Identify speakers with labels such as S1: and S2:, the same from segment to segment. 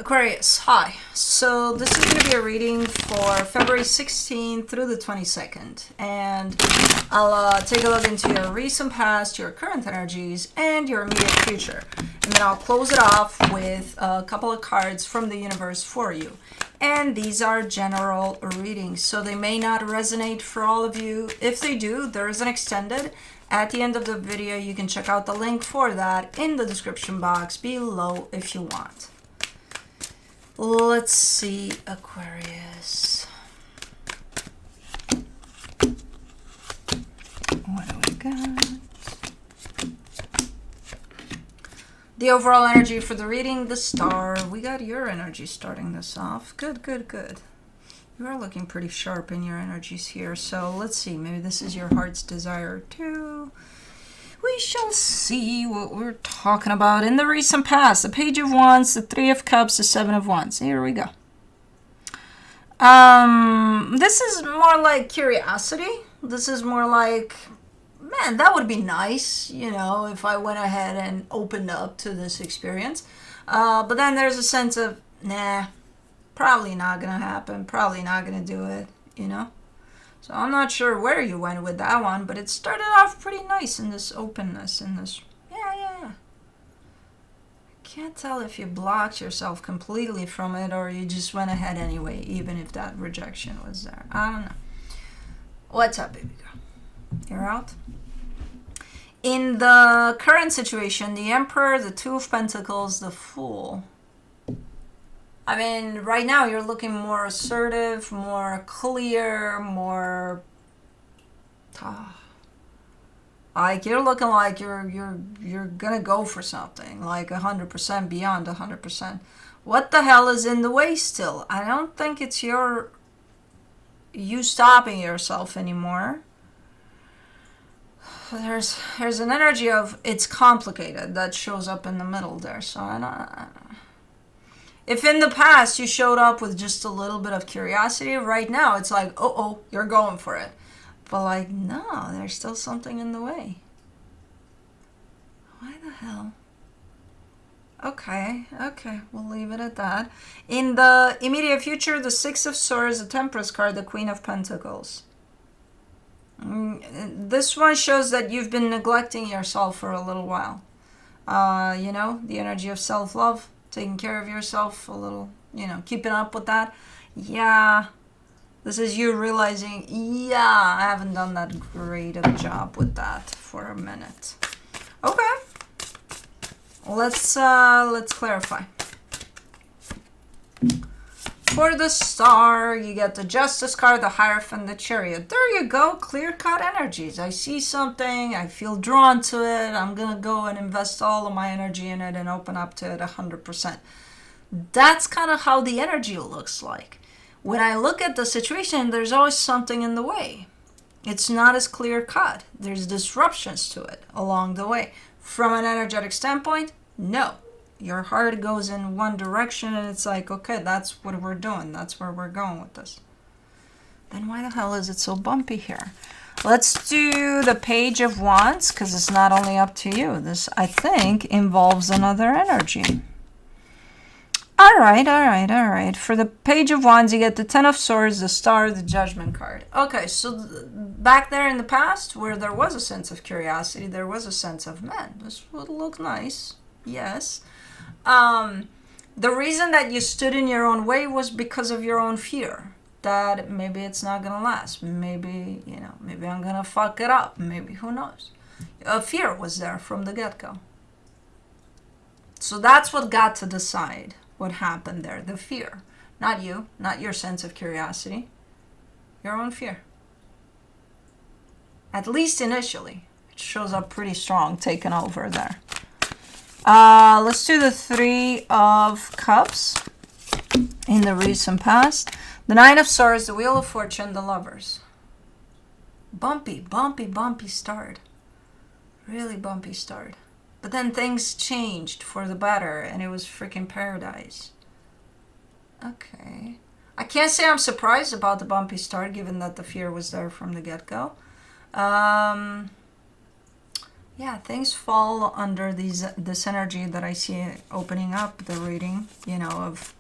S1: Aquarius, hi. So this is going to be a reading for February 16th through the 22nd. And I'll take a look into your recent past, your current energies, and your immediate future. And then I'll close it off with a couple of cards from the universe for you. And these are general readings, so they may not resonate for all of you. If they do, there is an extended. At the end of the video, you can check out the link for that in the description box below if you want. Let's see, Aquarius. What do we got? The overall energy for the reading, the star. We got your energy starting this off. Good, good, good. You are looking pretty sharp in your energies here. So let's see, maybe this is your heart's desire too. We shall see what we're talking about in the recent past. The Page of Wands, the Three of Cups, the Seven of Wands. Here we go. This is more like curiosity. This is more like, man, that would be nice, you know, if I went ahead and opened up to this experience. But then there's a sense of, nah, probably not going to happen. Probably not going to do it, you know. So I'm not sure where you went with that one, but it started off pretty nice in this openness, in this, yeah. I can't tell if you blocked yourself completely from it or you just went ahead anyway, even if that rejection was there. I don't know. What's up, baby girl? You're out? In the current situation, the Emperor, the Two of Pentacles, the Fool. I mean, right now you're looking more assertive, more clear, more... like you're looking like you're gonna go for something, like 100%, beyond 100%. What the hell is in the way still? I don't think it's you stopping yourself anymore. There's an energy of it's complicated that shows up in the middle there, so I don't. If in the past you showed up with just a little bit of curiosity, right now it's like, oh, you're going for it. But like, no, there's still something in the way. Why the hell? Okay, we'll leave it at that. In the immediate future, the Six of Swords, the Temperance card, the Queen of Pentacles. This one shows that you've been neglecting yourself for a little while. You know, the energy of self-love. Taking care of yourself a little, you know, keeping up with that. Yeah, this is you realizing, yeah, I haven't done that great of a job with that for a minute. Okay, let's clarify. For the star, you get the Justice card, the Hierophant, the Chariot. There you go, clear-cut energies. I see something, I feel drawn to it, I'm going to go and invest all of my energy in it and open up to it 100%. That's kind of how the energy looks like. When I look at the situation, there's always something in the way. It's not as clear-cut. There's disruptions to it along the way. From an energetic standpoint, no. Your heart goes in one direction and it's like, okay, that's what we're doing. That's where we're going with this. Then why the hell is it so bumpy here? Let's do the Page of Wands because it's not only up to you. This, I think, involves another energy. All right. For the Page of Wands, you get the Ten of Swords, the Star, the Judgment card. Okay, so back there in the past where there was a sense of curiosity, there was a sense of, man, this would look nice. Yes. The reason that you stood in your own way was because of your own fear that maybe it's not gonna last. Maybe, you know, maybe I'm gonna fuck it up. Maybe, who knows? Fear was there from the get-go. So that's what got to decide what happened there. The fear. Not you, not your sense of curiosity. Your own fear. At least initially. It shows up pretty strong, taken over there. Let's do the Three of Cups in the recent past. The Nine of Swords, the Wheel of Fortune, the Lovers. Bumpy start. Really bumpy start. But then things changed for the better and it was freaking paradise. Okay. I can't say I'm surprised about the bumpy start given that the fear was there from the get-go. Yeah, things fall under this energy that I see opening up the reading, you know, of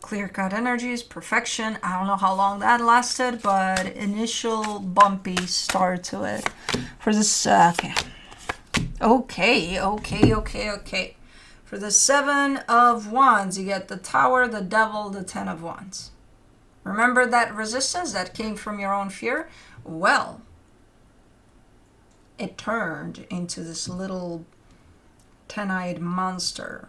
S1: clear-cut energies, perfection. I don't know how long that lasted, but initial bumpy start to it. For this, okay. For the 7 of Wands, you get the Tower, the Devil, the 10 of Wands. Remember that resistance that came from your own fear? Well, it turned into this little 10-eyed monster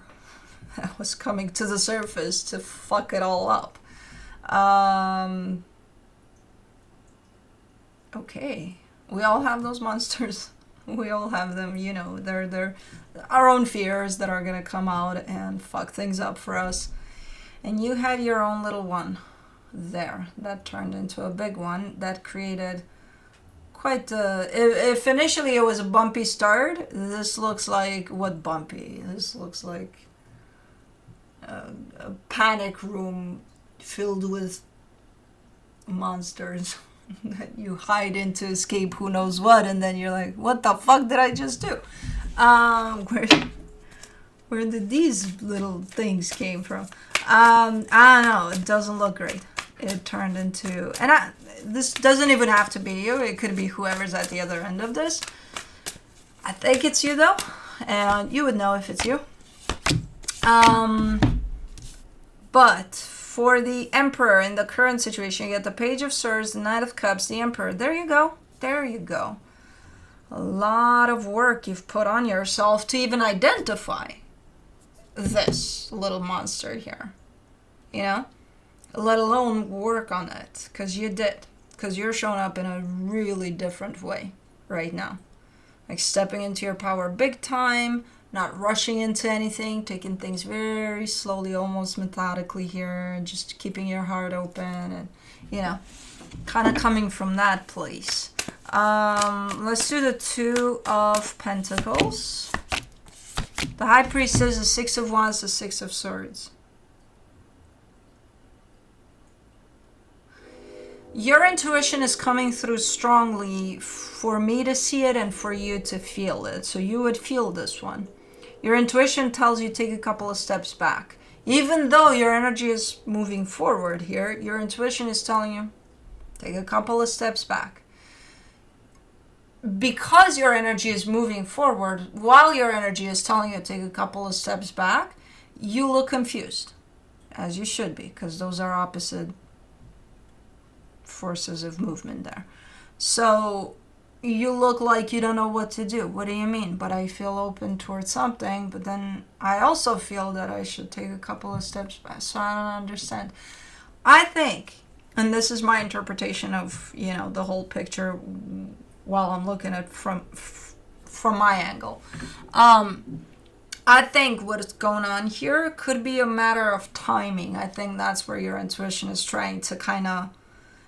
S1: that was coming to the surface to fuck it all up. Okay, we all have those monsters. We all have them, you know. They're our own fears that are gonna come out and fuck things up for us. And you had your own little one there that turned into a big one that created quite if initially it was a bumpy start, this looks like what bumpy? This looks like a panic room filled with monsters that you hide in to escape who knows what, and then you're like, what the fuck did I just do? Where did these little things came from? I don't know, it doesn't look great. It turned into, and this doesn't even have to be you, it could be whoever's at the other end of this. I think it's you though, and you would know if it's you. But for the Emperor in the current situation, you get the Page of Swords, the Knight of Cups, the Emperor. There you go. There you go. A lot of work you've put on yourself to even identify this little monster here. You know? Let alone work on it. Because you did. Because you're showing up in a really different way right now. Like stepping into your power big time. Not rushing into anything, taking things very slowly, almost methodically here, and just keeping your heart open, and, you know, kind of coming from that place. Let's do the 2 of Pentacles. The High Priestess, the 6 of Wands, the 6 of Swords. Your intuition is coming through strongly for me to see it and for you to feel it. So you would feel this one. Your intuition tells you take a couple of steps back. Even though your energy is moving forward here, your intuition is telling you take a couple of steps back. Because your energy is moving forward, while your energy is telling you take a couple of steps back, you look confused, as you should be, because those are opposite forces of movement there. So you look like you don't know what to do. What do you mean? But I feel open towards something, but then I also feel that I should take a couple of steps back. So I don't understand. I think, and this is my interpretation of, you know, the whole picture while I'm looking at from my angle. I think what is going on here could be a matter of timing. I think that's where your intuition is trying to kind of,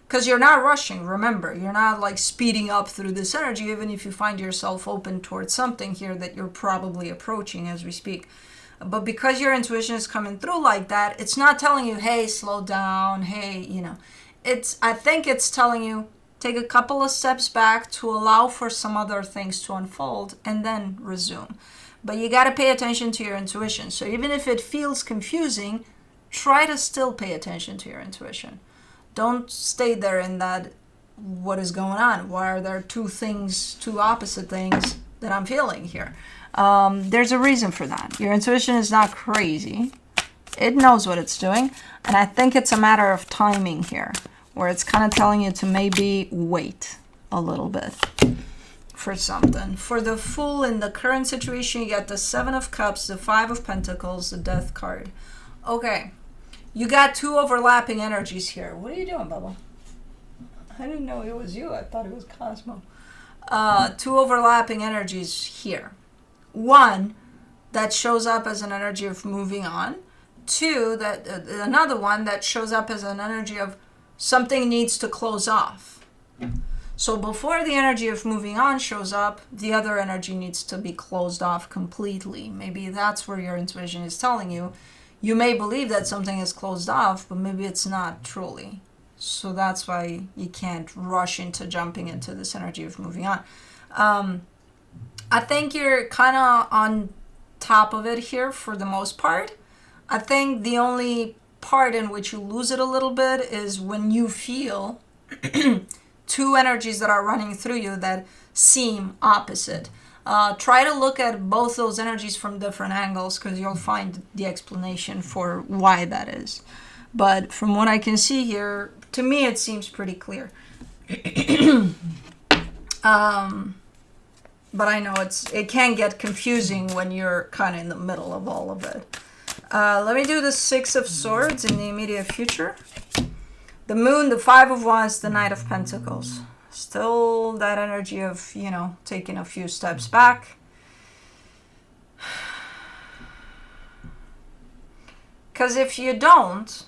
S1: because you're not rushing, remember. You're not like speeding up through this energy, even if you find yourself open towards something here that you're probably approaching as we speak. But because your intuition is coming through like that, it's not telling you, hey, slow down, hey, you know. I think it's telling you, take a couple of steps back to allow for some other things to unfold and then resume. But you got to pay attention to your intuition. So even if it feels confusing, try to still pay attention to your intuition. Don't stay there in that, what is going on? Why are there two opposite things that I'm feeling here? There's a reason for that. Your intuition is not crazy. It knows what it's doing. And I think it's a matter of timing here, where it's kind of telling you to maybe wait a little bit for something. For the Fool in the current situation, you get the 7 of Cups, the 5 of Pentacles, the Death card. Okay. You got 2 overlapping energies here. What are you doing, Bubba? I didn't know it was you. I thought it was Cosmo. 2 overlapping energies here. 1 that shows up as an energy of moving on. 2, that another one that shows up as an energy of something needs to close off. So before the energy of moving on shows up, the other energy needs to be closed off completely. Maybe that's where your intuition is telling you. You may believe that something is closed off, but maybe it's not truly. So that's why you can't rush into jumping into this energy of moving on. I think you're kind of on top of it here for the most part. I think the only part in which you lose it a little bit is when you feel two energies that are running through you that seem opposite. Try to look at both those energies from different angles, because you'll find the explanation for why that is. But from what I can see here, to me it seems pretty clear. But I know it can get confusing when you're kind of in the middle of all of it. Let me do the Six of Swords in the immediate future. The Moon, the Five of Wands, the Knight of Pentacles. Still that energy of, taking a few steps back. Because if you don't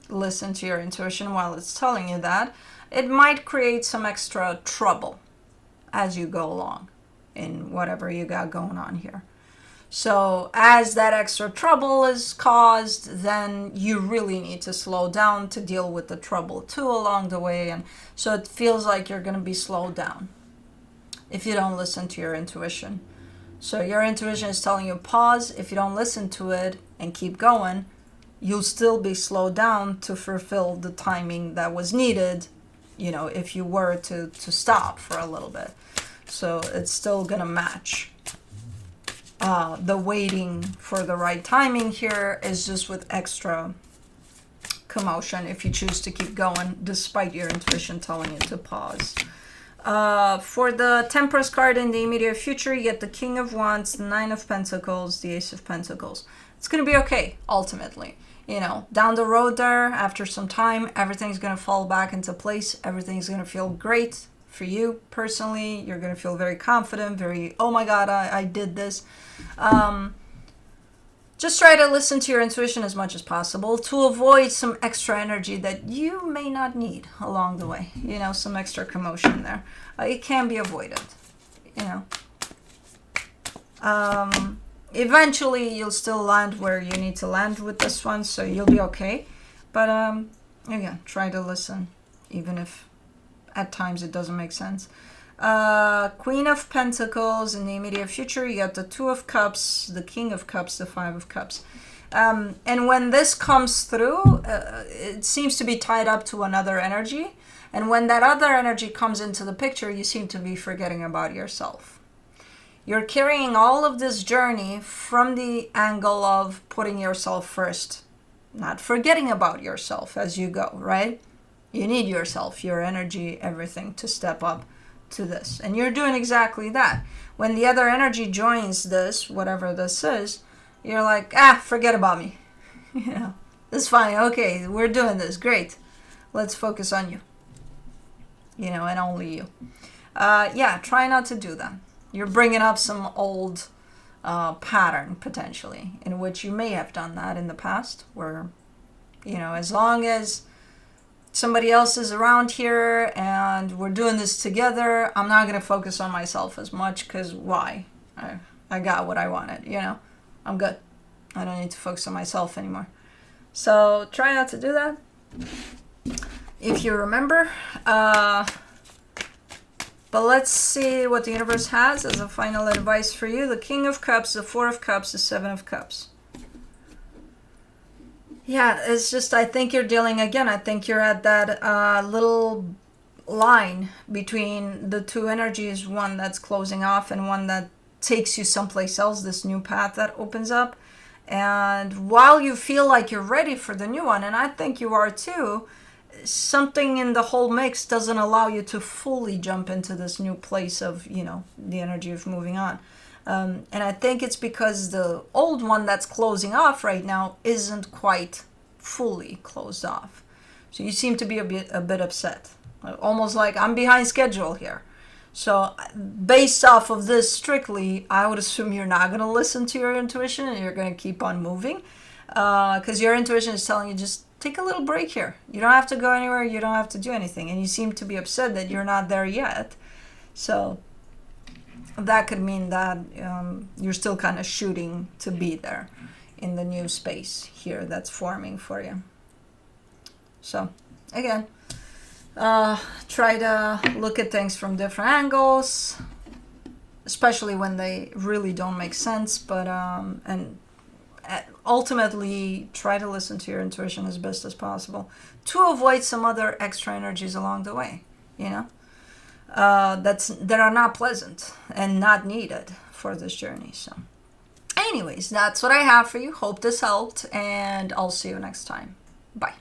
S1: listen to your intuition while it's telling you that, it might create some extra trouble as you go along in whatever you got going on here. So as that extra trouble is caused, then you really need to slow down to deal with the trouble too along the way. And so it feels like you're going to be slowed down if you don't listen to your intuition. So your intuition is telling you pause. If you don't listen to it and keep going, you'll still be slowed down to fulfill the timing that was needed, if you were to stop for a little bit. So it's still going to match. The waiting for the right timing here is just with extra commotion if you choose to keep going despite your intuition telling you to pause. For the Temperance card in the immediate future, you get the King of Wands, the Nine of Pentacles, the Ace of Pentacles. It's going to be okay, ultimately. Down the road there, after some time, everything's going to fall back into place. Everything's going to feel great for you personally. You're going to feel very confident, very, oh my God, I did this. Just try to listen to your intuition as much as possible to avoid some extra energy that you may not need along the way. Some extra commotion there. It can be avoided. Eventually you'll still land where you need to land with this one, so you'll be okay. But again, try to listen, even if at times it doesn't make sense. Queen of Pentacles in the immediate future, you got the Two of Cups, the King of Cups, the Five of Cups. And when this comes through, it seems to be tied up to another energy. And when that other energy comes into the picture, you seem to be forgetting about yourself. You're carrying all of this journey from the angle of putting yourself first, not forgetting about yourself as you go, right? You need yourself, your energy, everything to step up to this. And you're doing exactly that. When the other energy joins this, whatever this is, you're like, forget about me. It's fine. Okay, we're doing this. Great. Let's focus on you. And only you. Try not to do that. You're bringing up some old pattern, potentially, in which you may have done that in the past, where, as long as somebody else is around here and we're doing this together, I'm not going to focus on myself as much, because why? I got what I wanted, I'm good. I don't need to focus on myself anymore. So try not to do that. If you remember. But let's see what the universe has as a final advice for you. The King of Cups, the Four of Cups, the Seven of Cups. Yeah, it's just, I think you're dealing, again, I think you're at that little line between the two energies, one that's closing off and one that takes you someplace else, this new path that opens up. And while you feel like you're ready for the new one, and I think you are too, something in the whole mix doesn't allow you to fully jump into this new place of, the energy of moving on. And I think it's because the old one that's closing off right now isn't quite fully closed off. So you seem to be a bit upset. Almost like, I'm behind schedule here. So based off of this strictly, I would assume you're not going to listen to your intuition and you're going to keep on moving. Because your intuition is telling you, just take a little break here. You don't have to go anywhere. You don't have to do anything. And you seem to be upset that you're not there yet. So that could mean that you're still kind of shooting to be there in the new space here that's forming for you. So again, try to look at things from different angles. especially when they really don't make sense. But and ultimately try to listen to your intuition as best as possible to avoid some other extra energies along the way, you know, that are not pleasant and not needed for this journey. So anyways, that's what I have for you. Hope this helped, and I'll see you next time. Bye.